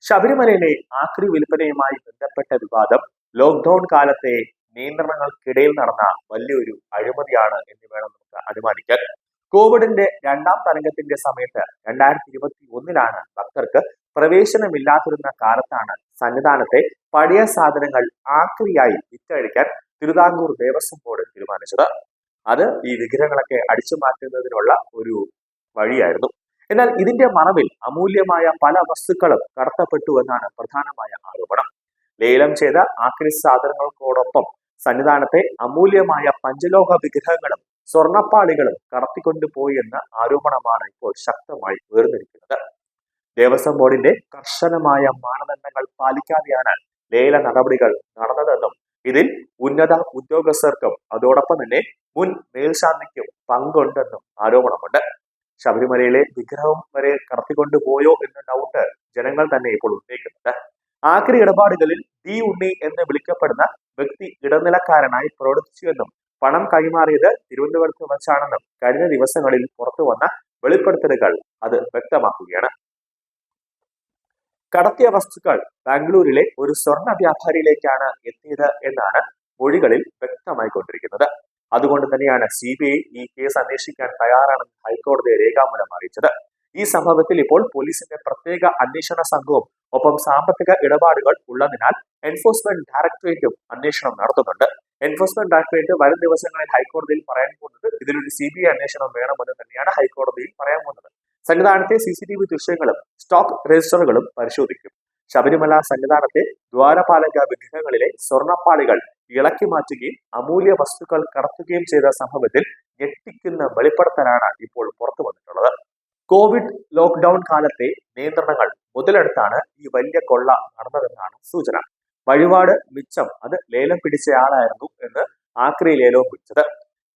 ശബരിമലയിലെ ആക്രി വിൽപ്പനയുമായി ബന്ധപ്പെട്ട വിവാദം ലോക്ക്ഡൌൺ കാലത്തെ നിയന്ത്രണങ്ങൾക്കിടയിൽ നടന്ന വലിയൊരു അഴിമതിയാണ് എന്ന് വേണം നമുക്ക് അനുമാനിക്കാൻ. കോവിഡിന്റെ രണ്ടാം തരംഗത്തിന്റെ സമയത്ത് 2021 ഭക്തർക്ക് പ്രവേശനമില്ലാതിരുന്ന കാലത്താണ് സന്നിധാനത്തെ പഴയ സാധനങ്ങൾ ആക്രിയായി വിറ്റഴിക്കാൻ തിരുവിതാംകൂർ ദേവസ്വം ബോർഡ് തീരുമാനിച്ചത്. അത് ഈ വിഗ്രഹങ്ങളൊക്കെ അടിച്ചു മാറ്റുന്നതിനുള്ള ഒരു വഴിയായിരുന്നു. എന്നാൽ ഇതിന്റെ മറവിൽ അമൂല്യമായ പല വസ്തുക്കളും കടത്തപ്പെട്ടു എന്നാണ് പ്രധാനമായ ആരോപണം. ലേലം ചെയ്ത ആക്രി സാധനങ്ങൾക്കോടൊപ്പം സന്നിധാനത്തെ അമൂല്യമായ പഞ്ചലോഹ വിഗ്രഹങ്ങളും സ്വർണപ്പാളികളും കടത്തിക്കൊണ്ടുപോയി എന്ന ആരോപണമാണ് ഇപ്പോൾ ശക്തമായി ഉയർന്നിരിക്കുന്നത്. ദേവസ്വം ബോർഡിന്റെ കർശനമായ മാനദണ്ഡങ്ങൾ പാലിക്കാതെയാണ് ലേല നടപടികൾ നടന്നതെന്നും ഇതിൽ ഉന്നത ഉദ്യോഗസ്ഥർക്കും അതോടൊപ്പം തന്നെ മുൻ മേൽശാന്തിക്കും പങ്കുണ്ടെന്നും ആരോപണമുണ്ട്. ശബരിമലയിലെ വിഗ്രഹം വരെ കടത്തിക്കൊണ്ടുപോയോ എന്ന ഡൗട്ട് ജനങ്ങൾ തന്നെ ഇപ്പോൾ ഉന്നയിക്കുന്നുണ്ട്. ആക്രി ഇടപാടുകളിൽ ഡി ഉണ്ണി എന്ന് വിളിക്കപ്പെടുന്ന വ്യക്തി ഇടനിലക്കാരനായി പ്രവർത്തിച്ചുവെന്നും പണം കൈമാറിയത് തിരുവനന്തപുരത്ത് വച്ചാണെന്നും കഴിഞ്ഞ ദിവസങ്ങളിൽ പുറത്തു വന്ന വെളിപ്പെടുത്തലുകൾ അത് വ്യക്തമാക്കുകയാണ്. കടത്തിയ വസ്തുക്കൾ ബാംഗ്ലൂരിലെ ഒരു സ്വർണ്ണ വ്യാപാരിയിലേക്കാണ് എത്തിയത് എന്നാണ് മൊഴികളിൽ വ്യക്തമായിക്കൊണ്ടിരിക്കുന്നത്. അതുകൊണ്ട് തന്നെയാണ് CBI ഈ കേസ് അന്വേഷിക്കാൻ തയ്യാറാണെന്ന് ഹൈക്കോടതിയെ രേഖാമൂലം അറിയിച്ചത്. ഈ സംഭവത്തിൽ ഇപ്പോൾ പോലീസിന്റെ പ്രത്യേക അന്വേഷണ സംഘവും ഒപ്പം സാമ്പത്തിക ഇടപാടുകൾ ഉള്ളതിനാൽ എൻഫോഴ്സ്മെന്റ് ഡയറക്ടറേറ്റും അന്വേഷണം നടത്തുന്നുണ്ട്. എൻഫോഴ്സ്മെന്റ് ഡയറക്ടറേറ്റ് വരും ദിവസങ്ങളിൽ ഹൈക്കോടതിയിൽ പറയാൻ പോകുന്നത് ഇതിലൊരു CBI അന്വേഷണം വേണമെന്ന് തന്നെയാണ് ഹൈക്കോടതിയിൽ പറയാൻ പോകുന്നത്. സന്നിധാനത്തെ CCTV ദൃശ്യങ്ങളും സ്റ്റോക്ക് രജിസ്റ്ററുകളും പരിശോധിക്കും. ശബരിമല സന്നിധാനത്തെ ദ്വാരപാലക വിഗ്രഹങ്ങളിലെ സ്വർണപ്പാളികൾ ഇളക്കി മാറ്റുകയും അമൂല്യ വസ്തുക്കൾ കടത്തുകയും ചെയ്ത സംഭവത്തിൽ ഞെട്ടിക്കുന്ന വെളിപ്പെടുത്തലാണ് ഇപ്പോൾ പുറത്തു വന്നിട്ടുള്ളത്. കോവിഡ് ലോക്ക്ഡൌൺ കാലത്തെ നിയന്ത്രണങ്ങൾ മുതലെടുത്താണ് ഈ വലിയ കൊള്ള നടന്നതെന്നാണ് സൂചന. വഴിപാട് മിച്ചം അത് ലേലം പിടിച്ചയാളായിരുന്നു എന്ന് ആക്രി ലേലവും പിടിച്ചത്.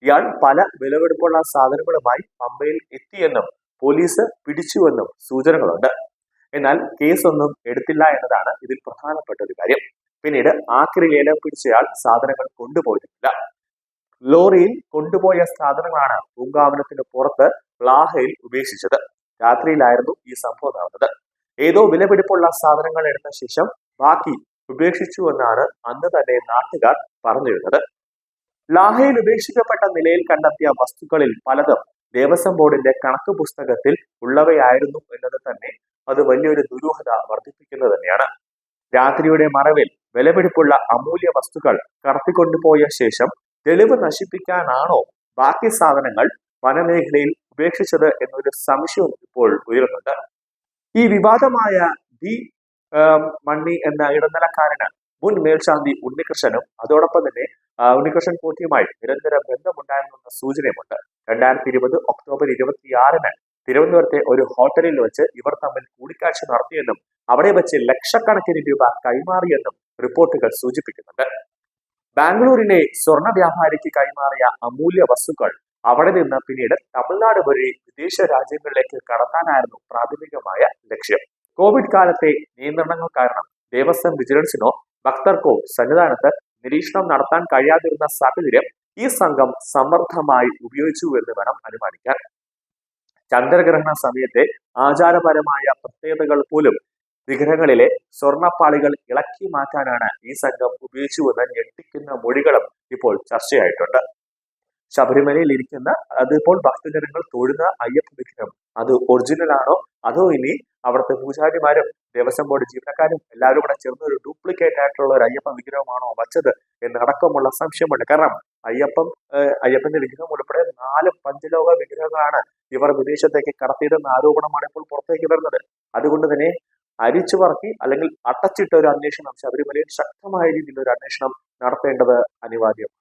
ഇയാൾ പല വിലപിടിപ്പുള്ള സാധനങ്ങളുമായി പമ്പയിൽ എത്തിയെന്നും പോലീസ് പിടിച്ചുവെന്നും സൂചനകളുണ്ട്. എന്നാൽ കേസൊന്നും എടുത്തില്ല എന്നതാണ് ഇതിൽ പ്രധാനപ്പെട്ട ഒരു കാര്യം. പിന്നീട് ആക്രി ലേലം പിടിച്ചയാൾ സാധനങ്ങൾ കൊണ്ടുപോയിട്ടില്ല. ലോറിയിൽ കൊണ്ടുപോയ സാധനങ്ങളാണ് പൂങ്കാവനത്തിന് പുറത്ത് പ്ലാഹയിൽ ഉപേക്ഷിച്ചത്. രാത്രിയിലായിരുന്നു ഈ സംഭവം നടന്നത്. ഏതോ വിലപിടിപ്പുള്ള സാധനങ്ങൾ എടുത്ത ശേഷം ബാക്കി ഉപേക്ഷിച്ചു എന്നാണ് അന്ന് തന്നെ നാട്ടുകാർ പറഞ്ഞിരുന്നത്. ലാഹയിൽ ഉപേക്ഷിക്കപ്പെട്ട നിലയിൽ കണ്ടെത്തിയ വസ്തുക്കളിൽ പലതും ദേവസ്വം ബോർഡിന്റെ കണക്ക് പുസ്തകത്തിൽ ഉള്ളവയായിരുന്നു എന്നത് തന്നെ അത് വലിയൊരു ദുരൂഹത വർദ്ധിപ്പിക്കുന്നത് തന്നെയാണ്. രാത്രിയുടെ മറവിൽ വിലപിടിപ്പുള്ള അമൂല്യ വസ്തുക്കൾ കടത്തിക്കൊണ്ടുപോയ ശേഷം തെളിവ് നശിപ്പിക്കാനാണോ ബാക്കി സാധനങ്ങൾ വനമേഖലയിൽ ഉപേക്ഷിച്ചത് എന്നൊരു സംശയവും ഇപ്പോൾ ഉയരുന്നുണ്ട്. ഈ വിവാദമായ ഡി മണ്ണി എന്ന ഇടനിലക്കാരന് മുൻ മേൽശാന്തി ഉണ്ണികൃഷ്ണനും അതോടൊപ്പം തന്നെ ഉണ്ണികൃഷ്ണൻ പോറ്റിയുമായി നിരന്തര ബന്ധമുണ്ടായിരുന്നെന്ന സൂചനയുമുണ്ട്. 2020 ഒക്ടോബർ 26 തിരുവനന്തപുരത്തെ ഒരു ഹോട്ടലിൽ വെച്ച് ഇവർ തമ്മിൽ കൂടിക്കാഴ്ച നടത്തിയെന്നും അവിടെ വെച്ച് ലക്ഷക്കണക്കിന് രൂപ കൈമാറിയെന്നും റിപ്പോർട്ടുകൾ സൂചിപ്പിക്കുന്നുണ്ട്. ബാംഗ്ലൂരിലെ സ്വർണ്ണ വ്യാപാരിക്ക് കൈമാറിയ അമൂല്യ വസ്തുക്കൾ അവിടെ നിന്ന് പിന്നീട് തമിഴ്നാട് വഴി വിദേശ രാജ്യങ്ങളിലേക്ക് കടത്താനായിരുന്നു പ്രാഥമികമായ ലക്ഷ്യം. കോവിഡ് കാലത്തെ നിയന്ത്രണങ്ങൾ കാരണം ദേവസ്വം വിജിലൻസിനോ ഭക്തർക്കോ സന്നിധാനത്ത് നിരീക്ഷണം നടത്താൻ കഴിയാതിരുന്ന സാഹചര്യം ഈ സംഘം സമർത്ഥമായി ഉപയോഗിച്ചു എന്ന് വേണം അനുമാനിക്കാൻ. ചന്ദ്രഗ്രഹണ സമയത്തെ ആചാരപരമായ പ്രത്യേകതകൾ പോലും വിഗ്രഹങ്ങളിലെ സ്വർണപ്പാളികൾ ഇളക്കി മാറ്റാനാണ് ഈ സംഘം ഉപയോഗിച്ചുവെന്ന് ഞെട്ടിക്കുന്ന മൊഴികളും ഇപ്പോൾ ചർച്ചയായിട്ടുണ്ട്. ശബരിമലയിൽ ഇരിക്കുന്ന അതിപ്പോൾ ഭക്തജനങ്ങൾ തൊഴുന്ന അയ്യപ്പ വിഗ്രഹം അത് ഒറിജിനൽ ആണോ അതോ ഇനി അവിടുത്തെ പൂജാരിമാരും ദേവസ്വം ബോർഡ് ജീവനക്കാരും എല്ലാവരും കൂടെ ചേർന്ന് ഒരു ഡ്യൂപ്ലിക്കേറ്റ് ആയിട്ടുള്ള ഒരു അയ്യപ്പ വിഗ്രഹമാണോ വച്ചത് എന്നടക്കമുള്ള സംശയമുണ്ട്. കാരണം അയ്യപ്പന്റെ വിഗ്രഹം ഉൾപ്പെടെ 4 പഞ്ചലോഹ വിഗ്രഹങ്ങളാണ് ഇവർ വിദേശത്തേക്ക് കടത്തിയതെന്ന ആരോപണമാണ് ഇപ്പോൾ പുറത്തേക്ക് വരുന്നത്. അതുകൊണ്ട് തന്നെ അരിച്ചു പറക്കി അല്ലെങ്കിൽ അടച്ചിട്ട ഒരു അന്വേഷണം ശബരിമലയിൽ ശക്തമായ രീതിയിൽ ഒരു അന്വേഷണം നടത്തേണ്ടത് അനിവാര്യമാണ്.